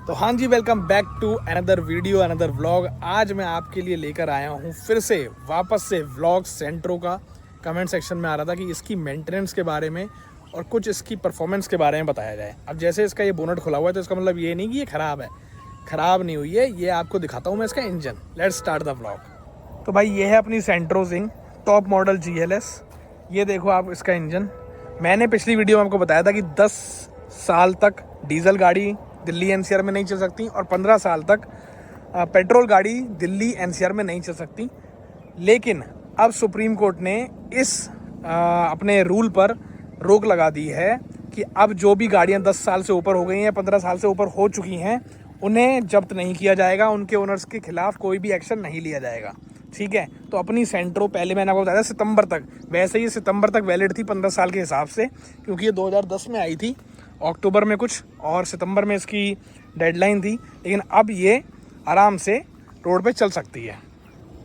तो हाँ जी, welcome back to another video, another vlog. आज मैं आपके लिए लेकर आया हूँ फिर से वापस से व्लॉग सेंट्रो का। कमेंट सेक्शन में आ रहा था कि इसकी मेंटेनेंस के बारे में और कुछ इसकी परफॉर्मेंस के बारे में बताया जाए। अब जैसे इसका ये बोनट खुला हुआ है तो इसका मतलब ये नहीं कि ये ख़राब है, ख़राब नहीं हुई है। ये आपको दिखाता हूँ मैं इसका engine. Let's start the vlog. तो भाई ये है अपनी सेंट्रो जिंग टॉप मॉडल GLS। ये देखो आप इसका इंजन। मैंने पिछली वीडियो में आपको बताया था कि 10 साल तक डीजल गाड़ी दिल्ली NCR में नहीं चल सकती और 15 साल तक पेट्रोल गाड़ी दिल्ली NCR में नहीं चल सकती। लेकिन अब सुप्रीम कोर्ट ने इस अपने रूल पर रोक लगा दी है कि अब जो भी गाड़ियां 10 साल से ऊपर हो गई हैं, 15 साल से ऊपर हो चुकी हैं, उन्हें जब्त नहीं किया जाएगा, उनके ओनर्स के खिलाफ कोई भी एक्शन नहीं लिया जाएगा। ठीक है, तो अपनी सेंट्रो पहले मैंने आपको बताया सितंबर तक, वैसे ही सितंबर तक वैलिड थी 15 साल के हिसाब से, क्योंकि ये 2010 में आई थी अक्टूबर में कुछ, और सितंबर में इसकी डेडलाइन थी। लेकिन अब ये आराम से रोड पे चल सकती है।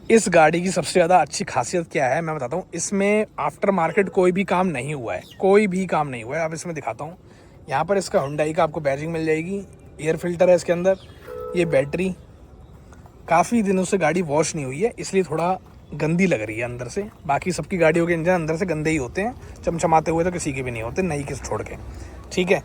इस गाड़ी की सबसे ज़्यादा अच्छी खासियत क्या है मैं बताता हूँ। इसमें आफ्टर मार्केट कोई भी काम नहीं हुआ है, कोई भी काम नहीं हुआ है। अब इसमें दिखाता हूँ। यहाँ पर इसका हुंडई का आपको बैजिंग मिल जाएगी, एयर फिल्टर है इसके अंदर, ये बैटरी। काफ़ी दिनों से गाड़ी वॉश नहीं हुई है, इसलिए थोड़ा गंदी लग रही है अंदर से। बाकी सबकी गाड़ियों के इंजन अंदर से गंदे ही होते हैं, चमचमाते हुए तो किसी के भी नहीं होते, नई किस छोड़ के। ठीक है,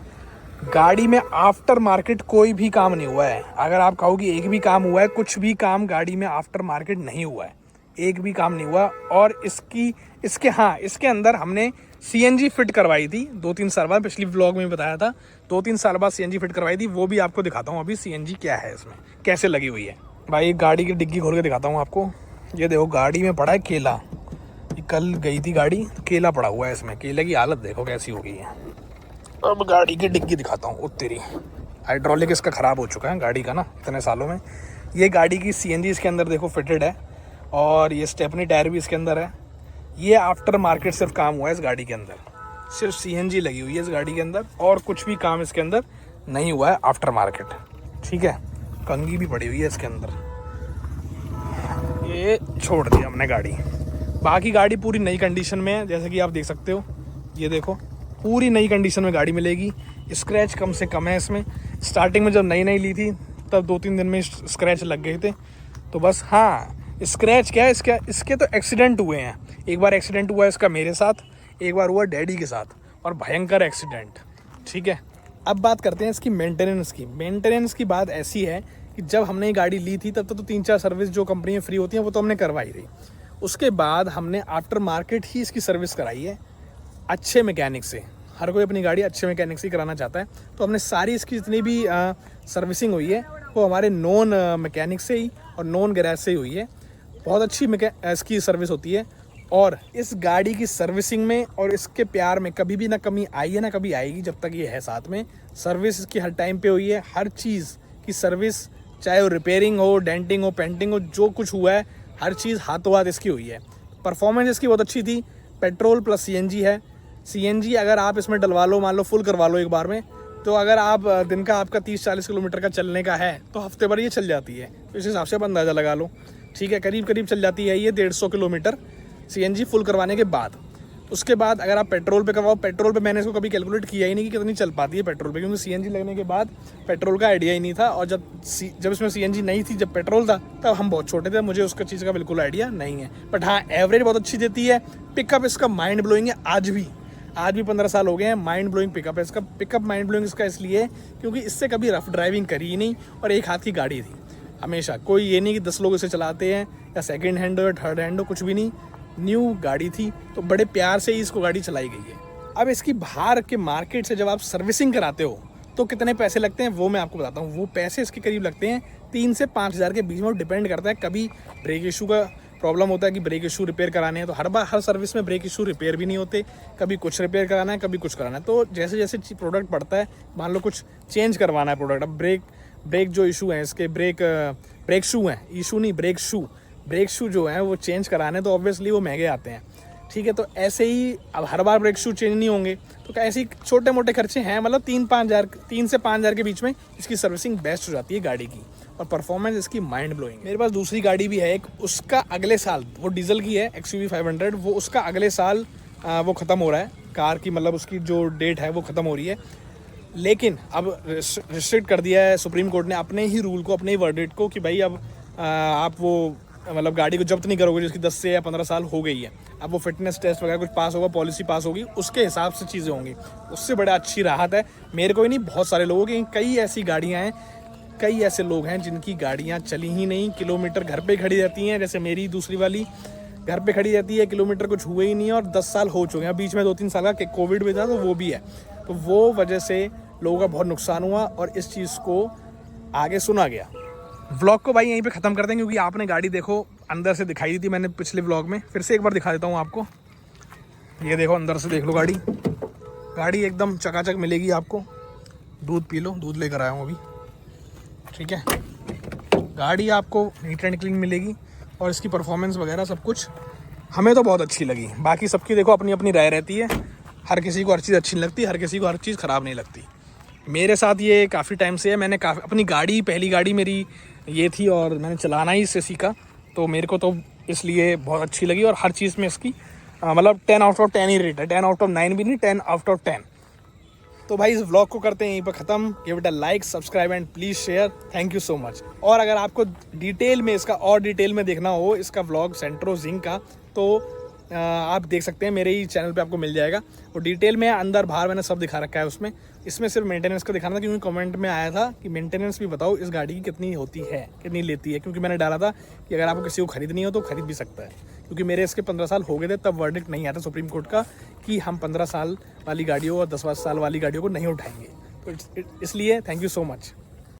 गाड़ी में आफ्टर मार्केट कोई भी काम नहीं हुआ है। अगर आप कहो कि एक भी काम हुआ है, कुछ भी काम गाड़ी में आफ्टर मार्केट नहीं हुआ है, एक भी काम नहीं हुआ। और इसके अंदर हमने CNG फिट करवाई थी 2-3 साल बाद। पिछली व्लॉग में बताया था 2-3 साल बाद CNG फिट करवाई थी, वो भी आपको दिखाता हूँ अभी CNG क्या है इसमें, कैसे लगी हुई है। भाई गाड़ी की डिग्गी खोल के दिखाता हूँ आपको। ये देखो गाड़ी में पड़ा है केला। कल गई थी गाड़ी तो केला पड़ा हुआ है इसमें। केले की हालत देखो कैसी हो गई है। अब गाड़ी की डिग्गी दिखाता हूँ। तेरी हाइड्रोलिक इसका ख़राब हो चुका है गाड़ी का ना इतने सालों में। ये गाड़ी की CNG इसके अंदर देखो फिटेड है, और ये स्टेपनी टायर भी इसके अंदर है। ये आफ्टर मार्केट सिर्फ काम हुआ है इस गाड़ी के अंदर, सिर्फ CNG लगी हुई है इस गाड़ी के अंदर, और कुछ भी काम इसके अंदर नहीं हुआ है आफ्टर मार्केट। ठीक है, कंघी भी पड़ी हुई है इसके अंदर। ये छोड़ दी हमने गाड़ी। बाकी गाड़ी पूरी नई कंडीशन में है, जैसे कि आप देख सकते हो। ये देखो पूरी नई कंडीशन में गाड़ी मिलेगी। स्क्रैच कम से कम है इसमें। स्टार्टिंग में जब नई नई ली थी तब 2-3 दिन में स्क्रैच लग गए थे। तो बस हाँ, स्क्रैच क्या है, इसके तो एक्सीडेंट हुए हैं। एक बार एक्सीडेंट हुआ इसका मेरे साथ, एक बार हुआ डैडी के साथ, और भयंकर एक्सीडेंट। ठीक है, अब बात करते हैं इसकी मेंटेनेंस की। मेंटेनेंस की बात ऐसी है कि जब हमने ये गाड़ी ली थी तब तो 3-4 सर्विस जो कंपनी में फ्री होती हैं वो तो हमने करवाई थी। उसके बाद हमने आफ्टर मार्केट ही इसकी सर्विस कराई है अच्छे मैकेनिक से। हर कोई अपनी गाड़ी अच्छे मैकेनिक से कराना चाहता है, तो हमने सारी इसकी जितनी भी सर्विसिंग हुई है वो हमारे नॉन मैकेनिक से ही और नॉन गैरेज से ही हुई है। बहुत अच्छी इसकी सर्विस होती है, और इस गाड़ी की सर्विसिंग में और इसके प्यार में कभी भी ना कमी आई है ना कभी आएगी जब तक ये है साथ में। सर्विस इसकी हर टाइम पे हुई है, हर चीज़ की सर्विस, चाहे वो रिपेयरिंग हो, डेंटिंग हो, पेंटिंग हो, जो कुछ हुआ है हर चीज़ हाथों हाथ इसकी हुई है। परफॉर्मेंस इसकी बहुत अच्छी थी। पेट्रोल प्लस CNG है। CNG अगर आप इसमें डलवा लो, मान लो फुल करवा लो एक बार में, तो अगर आप दिन का आपका 30-40 किलोमीटर का चलने का है तो हफ्ते भर ये चल जाती है। तो इस हिसाब से आप अंदाज़ा लगा लो। ठीक है, करीब करीब चल जाती है ये 150 किलोमीटर CNG फुल करवाने के बाद। उसके बाद अगर आप पेट्रोल पे करवाओ, पेट्रोल पे मैंने इसको कभी कैलकुलेट किया ही नहीं कि कितनी चल पाती है पेट्रोल पे, क्योंकि CNG लगने के बाद पेट्रोल का आइडिया ही नहीं था। और जब इसमें CNG नहीं थी, जब पेट्रोल था, तब हम बहुत छोटे थे, मुझे उसका चीज़ का बिल्कुल आइडिया नहीं है। बट हाँ, एवरेज बहुत अच्छी देती है। पिकअप इसका माइंड ब्लोइंग है। आज भी 15 साल हो गए हैं, माइंड ब्लोइंग पिकअप है इसका। पिकअप माइंड ब्लोइंग इसका इसलिए क्योंकि इससे कभी रफ ड्राइविंग करी ही नहीं, और एक हाथ की गाड़ी थी हमेशा। कोई ये नहीं कि 10 लोग इसे चलाते हैं, या सेकेंड हैंड हो या थर्ड हैंड हो, कुछ भी नहीं। न्यू गाड़ी थी तो बड़े प्यार से ही इसको गाड़ी चलाई गई है। अब इसकी बाहर के मार्केट से जब आप सर्विसिंग कराते हो तो कितने पैसे लगते हैं वो मैं आपको बताता हूँ। वो पैसे इसके करीब लगते हैं 3 से 5 हज़ार के बीच में। वो डिपेंड करता है, कभी ब्रेक इशू का प्रॉब्लम होता है कि ब्रेक इशू रिपेयर कराने हैं, तो हर सर्विस में ब्रेक इशू रिपेयर भी नहीं होते। कभी कुछ रिपेयर कराना है, कभी कुछ कराना है। तो जैसे जैसे प्रोडक्ट पड़ता है, मान लो कुछ चेंज करवाना है प्रोडक्ट। अब ब्रेक जो इशू है इसके, ब्रेक शू हैं, इशू नहीं, ब्रेक शू जो है वो चेंज कराने, तो ऑब्वियसली वो महंगे आते हैं। ठीक है, तो ऐसे ही अब हर बार ब्रेक शू चेंज नहीं होंगे, तो ऐसे ही छोटे मोटे खर्चे हैं। मतलब 3 से 5 हज़ार के बीच में इसकी सर्विसिंग बेस्ट हो जाती है गाड़ी की, और परफॉर्मेंस इसकी माइंड ब्लोइंग। मेरे पास दूसरी गाड़ी भी है एक, उसका अगले साल, वो डीजल की है, XUV 500, वो उसका अगले साल वो ख़त्म हो रहा है कार की, मतलब उसकी जो डेट है वो ख़त्म हो रही है। लेकिन अब रिस्ट्रिक्ट कर दिया है सुप्रीम कोर्ट ने अपने ही रूल को, अपने ही वर्डिक्ट को, कि भाई अब आप वो मतलब गाड़ी को जब्त नहीं करोगे जिसकी 10 से या 15 साल हो गई है। अब वो फिटनेस टेस्ट वगैरह कुछ पास होगा, पॉलिसी पास होगी, उसके हिसाब से चीज़ें होंगी। उससे बड़ा अच्छी राहत है मेरे को ही नहीं, बहुत सारे लोगों की। कई ऐसी गाड़ियाँ हैं, कई ऐसे लोग हैं जिनकी गाड़ियाँ चली ही नहीं, किलोमीटर घर पे खड़ी रहती हैं। जैसे मेरी दूसरी वाली घर पे खड़ी रहती है, किलोमीटर कुछ हुए ही नहीं है और 10 साल हो चुके हैं। बीच में 2-3 साल का कोविड भी था तो वो भी है। तो वो वजह से लोगों का बहुत नुकसान हुआ और इस चीज़ को आगे सुना गया। व्लॉग को भाई यहीं पे ख़त्म कर दें, क्योंकि आपने गाड़ी देखो अंदर से दिखाई दी थी मैंने पिछले व्लॉग में। फिर से एक बार दिखा देता हूँ आपको। ये देखो अंदर से देख लो गाड़ी, गाड़ी एकदम चकाचक मिलेगी आपको। दूध पी लो, दूध लेकर आया हूँ अभी, ठीक है। गाड़ी आपको नीट एंड क्लीन मिलेगी और इसकी परफॉर्मेंस वगैरह सब कुछ हमें तो बहुत अच्छी लगी। बाकी सबकी देखो अपनी अपनी राय रहती है, हर किसी को हर चीज़ अच्छी नहीं लगती, हर किसी को हर चीज़ ख़राब नहीं लगती। मेरे साथ ये काफ़ी टाइम से है। मैंने अपनी गाड़ी, पहली गाड़ी मेरी ये थी और मैंने चलाना ही इससे सीखा, तो मेरे को तो इसलिए बहुत अच्छी लगी। और हर चीज़ में इसकी मतलब 10 आउट ऑफ 10 ही रेट है, 10 आउट ऑफ 9 भी नहीं, 10 आउट ऑफ 10। तो भाई इस व्लॉग को करते हैं यहीं पर ख़त्म। Give it a like, subscribe and please share. Thank you so much. और अगर आपको डिटेल में इसका और डिटेल में देखना हो इसका व्लॉग सेंट्रो जिंक का, तो आप देख सकते हैं मेरे ही चैनल पे आपको मिल जाएगा। वो डिटेल में अंदर बाहर मैंने सब दिखा रखा है उसमें। इसमें सिर्फ मेंटेनेंस का दिखाना था, क्योंकि कमेंट में आया था कि मेंटेनेंस भी बताओ इस गाड़ी की कितनी होती है, कितनी लेती है। क्योंकि मैंने डाला था कि अगर आपको किसी को खरीदनी हो तो खरीद भी सकता है, क्योंकि मेरे इसके 15 साल हो गए थे तब वर्डिक्ट नहीं आया था सुप्रीम कोर्ट का कि हम 15 साल वाली गाड़ियों और 10 साल वाली गाड़ियों को नहीं उठाएंगे। तो इसलिए थैंक यू सो मच।